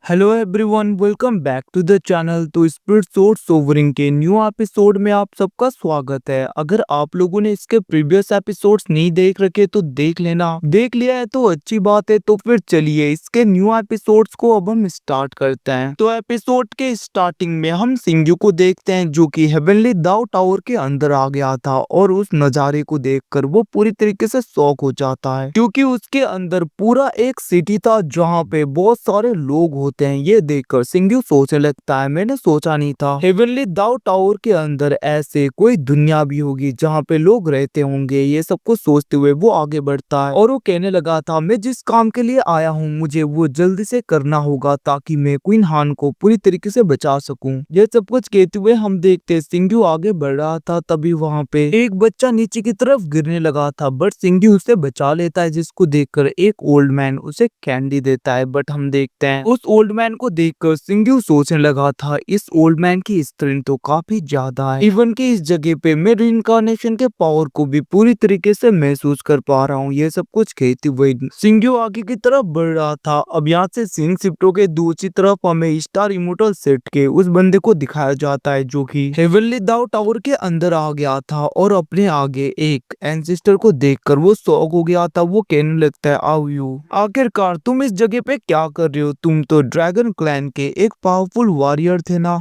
Hello everyone, welcome back to the channel. तो spirit source सोवरिंग के न्यू एपिसोड में आप सबका स्वागत है। अगर आप लोगों ने इसके प्रीवियस एपिसोड्स नहीं देख रखे तो देख लेना, देख लिया है तो अच्छी बात है। तो फिर चलिए इसके न्यू एपिसोड्स को अब हम स्टार्ट करते हैं। तो एपिसोड के स्टार्टिंग में हम सिंग्यू को देखते हैं जो कि हेवनली दाव टावर के अंदर आ गया था और उस नजारे को देखकर वो पूरी तरीके से शॉक हो जाता है, क्योंकि उसके अंदर पूरा एक सिटी था जहाँ पे बहुत सारे लोग होते हैं। ये देखकर सिंग्यू सोचने लगता है, मैंने सोचा नहीं था हेवनली दाव टावर के अंदर ऐसे कोई दुनिया भी होगी जहाँ पे लोग रहते होंगे। ये सब कुछ सोचते हुए वो आगे बढ़ता है और वो कहने लगा था, मैं जिस काम के लिए आया हूँ मुझे वो जल्दी से करना होगा ताकि मैं क्वीन हान को पूरी तरीके से बचा सकूं। ये सब कुछ कहते हुए हम देखते सिंग्यू आगे बढ़ रहा था, तभी वहाँ पे एक बच्चा नीचे की तरफ गिरने लगा था, बट सिंग्यू उसे बचा लेता है, जिसको देखकर एक ओल्ड मैन उसे कैंडी देता है। बट हम देखते हैं उस ओल्ड मैन को देखकर सिंग्यू सोचने लगा था, इस ओल्ड मैन की स्ट्रेंथ तो काफी ज्यादा है, इवन कि इस जगह पे मैं रिइंकार्नेशन के पावर को भी पूरी तरीके से महसूस कर पा रहा हूँ। ये सब कुछ कहते हुए सिंग्यू आगे की तरफ बढ़ रहा था। अब यहाँ से सिंह शिफ्टों के दूसरी तरफ हमें स्टार इमोर्टल सेट के उस बंदे को दिखाया जाता है जो कि हेवनली दाव टावर के अंदर आ गया था और अपने आगे एक एंसेस्टर को देखकर वो शॉक हो गया था। वो कहने लगता है, आओ यू, आखिरकार तुम इस जगह पे क्या कर रहे हो? तुम तो ड्रैगन क्लैन के एक पावरफुल वॉरियर थे ना,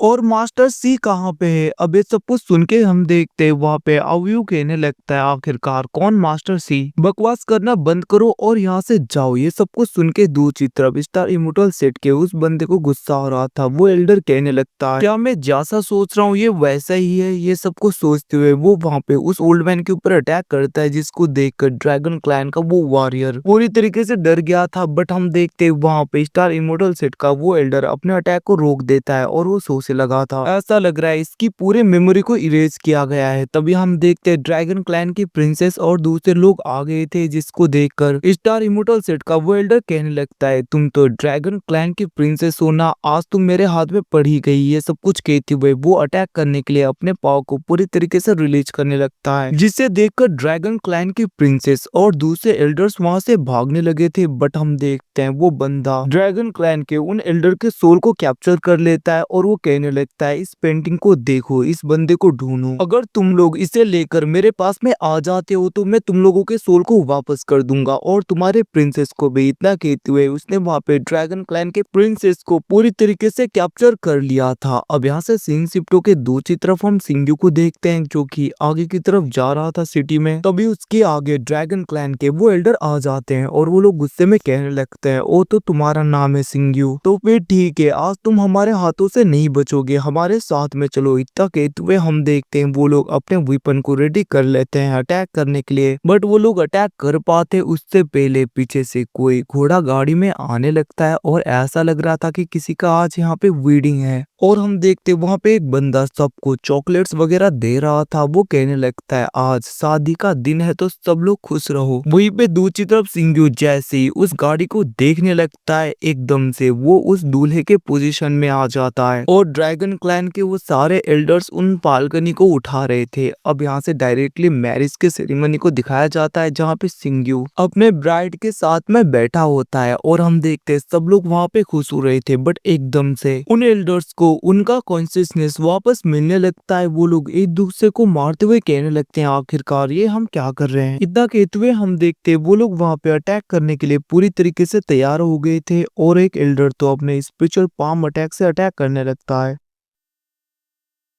और मास्टर सी कहाँ पे है? अब ये सब कुछ सुन के हम देखते हैं वहाँ पे अवयू कहने लगता है, आखिरकार कौन मास्टर सी? बकवास करना बंद करो और यहाँ से जाओ। ये सब कुछ सुन के दूसरी तरफ स्टार इमोर्टल सेट के उस बंदे को गुस्सा हो रहा था। वो एल्डर कहने लगता है, क्या मैं जैसा सोच रहा हूँ ये वैसा ही है? ये सब कुछ सोचते हुए वो वहाँ पे उस ओल्ड मैन के ऊपर अटैक करता है, जिसको देखकर ड्रैगन क्लैन का वो वॉरियर पूरी तरीके से डर गया था। बट हम देखते हैं वहाँ पे स्टार इमोर्टल सेट का वो एल्डर अपने अटैक को रोक देता है और वो सोचने लगा था, ऐसा लग रहा है इसकी पूरे मेमोरी को इरेज किया गया है। तभी हम देखते हैं ड्रैगन क्लैन की प्रिंसेस और दूसरे लोग आ गए थे, जिसको देखकर स्टार इमोर्टल सेट का वो एल्डर कहने लगता है, तुम तो ड्रैगन क्लैन की प्रिंसेस हो ना, आज तुम मेरे हाथ में पड़ी गई। ये सब कुछ कहते हुए वो अटैक करने के लिए अपने पाव को पूरी तरीके से रिलीज करने लगता है, जिसे देखकर ड्रैगन क्लैन की प्रिंसेस और दूसरे एल्डर्स वहां से भागने लगे थे। बट हम देखते हैं वो बंदा ड्रैगन क्लैन के उन एल्डर के सोल को कैप्चर कर लेता है और वो कहने लगता है, इस पेंटिंग को देखो, इस बंदे को ढूंढो, अगर तुम लोग इसे लेकर मेरे पास में आ जाते हो तो मैं तुम लोगों के सोल को वापस कर दूंगा और तुम्हारे प्रिंसेस को भी। इतना कहते हुए उसने वहाँ पे ड्रैगन क्लैन के प्रिंसेस को पूरी तरीके से कैप्चर कर लिया था। अब यहाँ से सिंह शिफ्टो के दूसरी तरफ हम सिंग्यू को देखते हैं जो कि आगे की तरफ जा रहा था सिटी में। तभी उसके आगे ड्रैगन क्लैन के वो एल्डर आ जाते हैं और वो लोग गुस्से में कहने लगते हैं, ओ तो तुम्हारा नाम है सिंग्यू, तो फिर ठीक है, आज तुम हमारे हाथों से नहीं बचोगे, हमारे साथ में चलो। इतना कहते हुए हम देखते हैं वो लोग अपने वेपन को रेडी कर लेते हैं अटैक करने के लिए। बट वो लोग अटैक कर पाते उससे पहले पीछे से कोई घोड़ा गाड़ी में आने लगता है और ऐसा लग रहा था कि किसी का आज यहाँ पे वेडिंग है। और हम देखते वहाँ पे एक बंदा सबको चॉकलेट्स वगैरह दे रहा था। वो कहने लगता है, आज शादी का दिन है तो सब लोग खुश रहो। वहीं पे दूसरी तरफ सिंग्यू जैसे ही उस गाड़ी को देखने लगता है, एकदम से वो उस दूल्हे के पोजीशन में आ जाता है और ड्रैगन क्लैन के वो सारे एल्डर्स उन बालकनी को उठा रहे थे। अब यहाँ से डायरेक्टली मैरिज के सेरेमनी को दिखाया जाता है जहाँ पे सिंग्यू अपने ब्राइड के साथ में बैठा होता है और हम देखते हैं सब लोग वहाँ पे खुश हो रहे थे। बट एकदम से उन एल्डर्स को उनका कॉन्शियसनेस वापस मिलने लगता है। वो लोग एक दूसरे को मारते हुए कहने लगते हैं, आखिरकार ये हम क्या कर रहे हैं? इतना कहते हुए हम देखते हैं वो लोग वहाँ पे अटैक करने के लिए पूरी तरीके से तैयार हो गए थे और एक एल्डर तो अपने स्पिरिचुअल पाम अटैक से अटैक करने लगता है।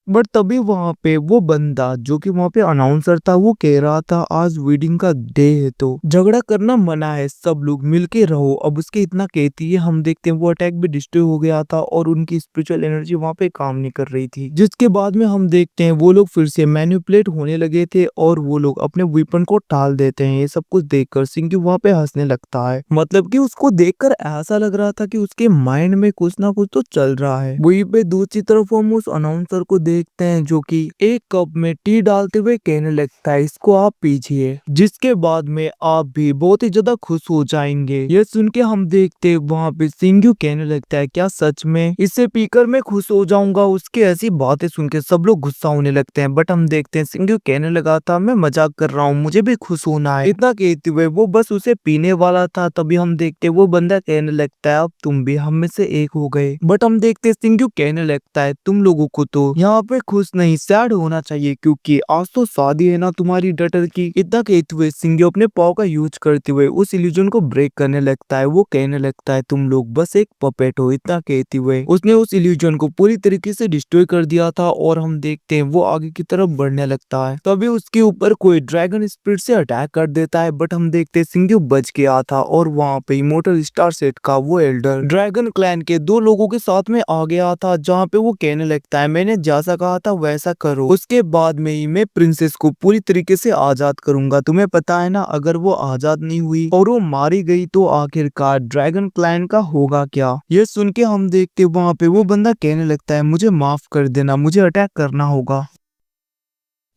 बट तभी वहां पे वो बंदा जो कि वहां पे अनाउंसर था वो कह रहा था, आज वेडिंग का डे है तो झगड़ा करना मना है, सब लोग मिलके रहो। अब उसके इतना कहती है हम देखते हैं वो अटैक भी डिस्ट्रॉय हो गया था और उनकी स्पिरिचुअल एनर्जी वहां पे काम नहीं कर रही थी, जिसके बाद में हम देखते हैं वो लोग फिर से मैनिपुलेट होने लगे थे और वो लोग अपने वेपन को टाल देते हैं। ये सब कुछ देखकर सिंह वहां पे हंसने लगता है, मतलब कि उसको देखकर ऐसा लग रहा था कि उसके माइंड में कुछ ना कुछ तो चल रहा है। वहीं पे दूसरी तरफ हम उस अनाउंसर को देख देखते हैं जो कि एक कप में टी डालते हुए कहने लगता है इसको आप पीजिए, जिसके बाद में आप भी बहुत ही ज्यादा खुश हो जाएंगे। ये सुन के हम देखते वहाँ पे सिंघू कहने लगता है क्या सच में इसे पीकर मैं खुश हो जाऊंगा। उसकी ऐसी बातें सुन के सब लोग गुस्सा होने लगते हैं, बट हम देखते हैं सिंघू कहने लगा था मैं मजाक कर रहा हूँ, मुझे भी खुश होना है। इतना कहते हुए वो बस उसे पीने वाला था, तभी हम देखते वो बंदा कहने लगता है अब तुम भी हम में से एक हो गए। बट हम देखते सिंघू कहने लगता है तुम लोगों को तो यहाँ पे खुश नहीं सैड होना चाहिए, क्योंकि आज तो शादी है ना तुम्हारी डटर की। इतना कहते हुए सिंघू अपने पाव का यूज करते हुए उस इल्यूजन को ब्रेक करने लगता है। वो कहने लगता है तुम लोग बस एक पपेट हो। इतना कहते हुए उसने उस इल्यूजन को पूरी तरीके से डिस्ट्रॉय कर दिया था और हम देखते हैं वो आगे की तरफ बढ़ने लगता है। तभी उसके ऊपर कोई ड्रैगन स्पिरिट से अटैक कर देता है, बट हम देखते हैं सिंघू बच गया था और वहाँ पे इमोर्टल स्टार सेट का वो एल्डर ड्रैगन क्लैन के 2 लोगों के साथ में आ गया था, जहाँ पे वो कहने लगता है मैंने जैसा कहा था वैसा करो, उसके बाद में ही मैं प्रिंसेस को पूरी तरीके से आजाद करूंगा। तुम्हें पता है ना अगर वो आजाद नहीं हुई और वो मारी गई तो आखिरकार ड्रैगन क्लैन का होगा क्या। ये सुन के हम देखते वहाँ पे वो बंदा कहने लगता है मुझे माफ कर देना, मुझे अटैक करना होगा,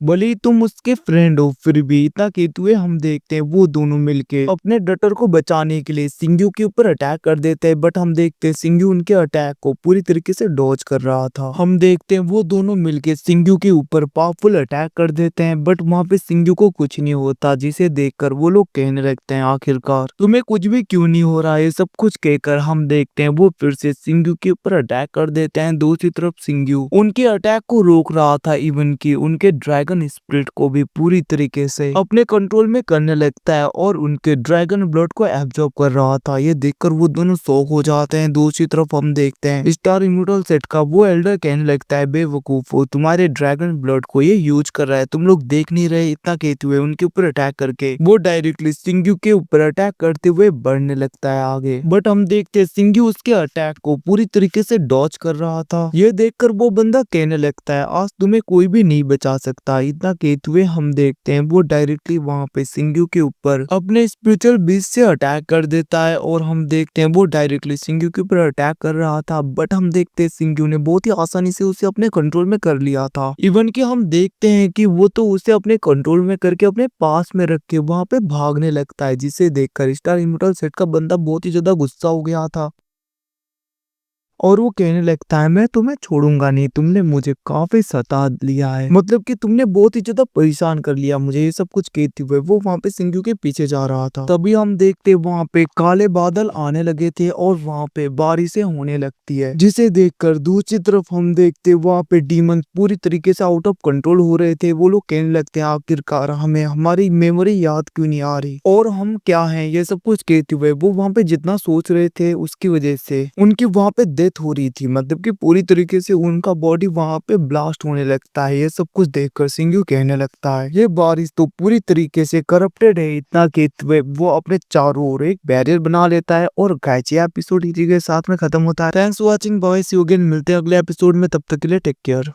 भले ही तुम उसके फ्रेंड हो फिर भी। इतना कहते हुए हम देखते हैं वो दोनों मिलके अपने डटर को बचाने के लिए सिंघू के ऊपर अटैक कर देते हैं, बट हम देखते हैं सिंघू उनके अटैक को पूरी तरीके से डॉज कर रहा था। हम देखते हैं वो दोनों मिलके सिंघू के ऊपर पावरफुल अटैक कर देते हैं, बट वहाँ पे सिंघू को कुछ नहीं होता, जिसे देखकर वो लोग कहने लगते हैं आखिरकार तुम्हें कुछ भी क्यों नहीं हो रहा है। सब कुछ कहकर हम देखते हैं वो फिर से सिंघू के ऊपर अटैक कर देते हैं। दूसरी तरफ सिंघू उनके अटैक को रोक रहा था, इवन की उनके ड्रैगन स्पिरिट को भी पूरी तरीके से अपने कंट्रोल में करने लगता है और उनके ड्रैगन ब्लड को एब्जॉर्ब कर रहा था। ये देखकर वो दोनों शॉक हो जाते हैं। दूसरी तरफ हम देखते हैं स्टार इमोर्टल सेट का वो एल्डर कहने लगता है बेवकूफ हो, तुम्हारे ड्रैगन ब्लड को ये यूज कर रहा है, तुम लोग देख नहीं रहे। इतना कहते हुए उनके ऊपर अटैक करके वो डायरेक्टली सिंघू के ऊपर अटैक करते हुए बढ़ने लगता है आगे, बट हम देखते हैं सिंघू उसके अटैक को पूरी तरीके से डॉज कर रहा था। ये देखकर वो बंदा कहने लगता है आज तुम्हें कोई भी नहीं बचा सकता। इतना कहते हुए हम देखते हैं वो डायरेक्टली वहां पे सिंघू के ऊपर अपने स्पिरिचुअल बीस्ट से अटैक कर देता है और हम देखते हैं वो डायरेक्टली सिंघू के ऊपर अटैक कर रहा था, बट हम देखते हैं सिंघू ने बहुत ही आसानी से उसे अपने कंट्रोल में कर लिया था। इवन कि हम देखते हैं कि वो तो उसे अपने कंट्रोल में करके अपने पास में रख के वहां पे भागने लगता है, जिसे देखकर स्टार इमोर्टल सेट का बंदा बहुत ही ज्यादा गुस्सा हो गया था और वो कहने लगता है मैं तुम्हें छोड़ूंगा नहीं, तुमने मुझे काफी सता लिया है, मतलब कि तुमने बहुत ही ज्यादा परेशान कर लिया मुझे। ये सब कुछ कहते हुए वो वहाँ पे सिंघू के पीछे जा रहा था। तभी हम देखते वहाँ पे काले बादल आने लगे थे और वहाँ पे बारिशें होने लगती है, जिसे देखकर दूसरी तरफ हम देखते वहाँ पे डीमन पूरी तरीके से आउट ऑफ कंट्रोल हो रहे थे। वो लोग कहने लगते हैं आखिरकार हमें हमारी मेमोरी याद क्यों नहीं आ रही और हम क्या हैं। ये सब कुछ कहते हुए वो वहाँ पे जितना सोच रहे थे उसकी वजह से उनकी वहाँ पे डेथ हो रही थी, मतलब कि पूरी तरीके से उनका बॉडी वहां पे ब्लास्ट होने लगता है। ये सब कुछ देखकर सिंघू कहने लगता है ये बारिश तो पूरी तरीके से करप्टेड है। इतना कहते हुए वो अपने चारों ओर एक बैरियर बना लेता है और गाइस ये एपिसोड इसी के साथ में खत्म होता है। Thanks for watching boys, see you again, मिलते हैं अगले एपिसोड में, तब तक के लिए टेक केयर।